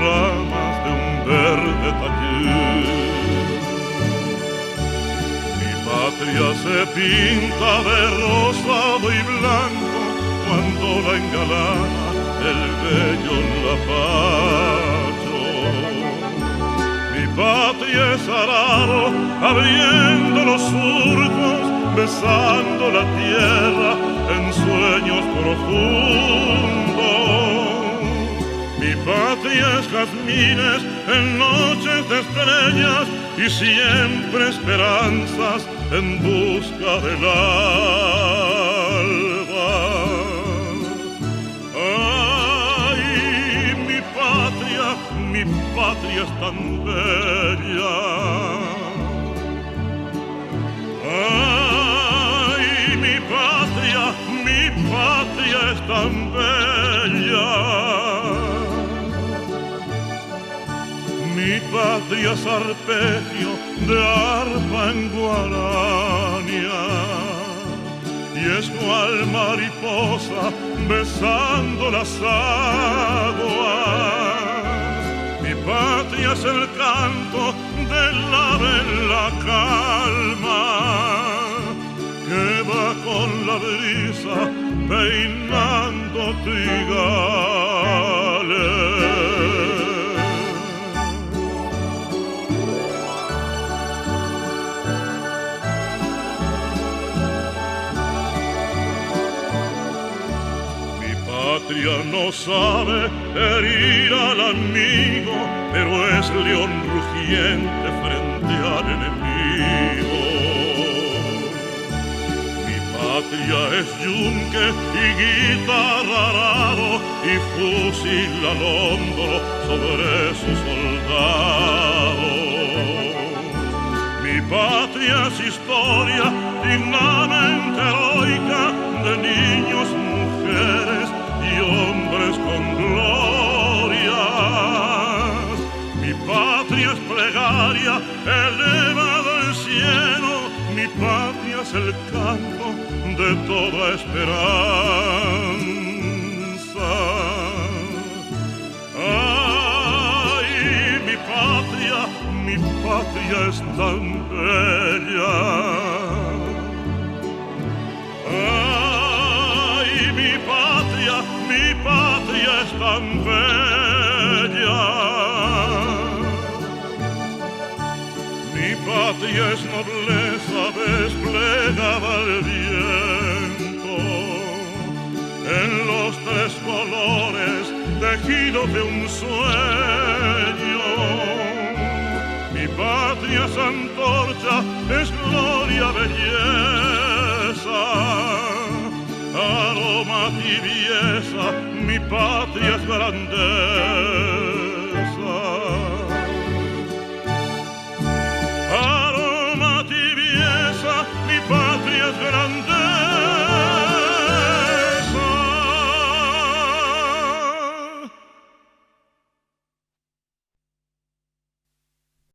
ramas de un verde taller. Mi patria se pinta de rosado y blanco cuando la engalana el bello lapacho. Mi patria es arado abriendo los surcos, besando la tierra en sueños profundos. Mi patria es jazmines en noches de estrellas y siempre esperanzas en busca del alba. Ay, mi patria es tan bella. Ay, mi patria es tan bella. Mi patria es arpegio de arpa en guarania y es cual mariposa besando las aguas. Mi patria es el canto del ave en la calma que va con la brisa peinando trigales. Mi patria no sabe herir al amigo, pero es león rugiente frente al enemigo. Mi patria es yunque y guitarra arado y fusil al hombro sobre sus soldados. Mi patria es historia dignamente heroica de niños, mujeres y hombres con glorias. Mi patria es plegaria elevada al cielo, mi patria es el canto de toda esperanza. Ay, mi patria es tan bella. Ay, mi patria es tan bella. Mi patria es nobleza desplegada al viento, en los tres colores tejidos de un sueño. Mi patria es antorcha, es gloria, belleza, aroma, tibieza, mi patria es grandeza. Aroma, tibieza, mi patria es grandeza.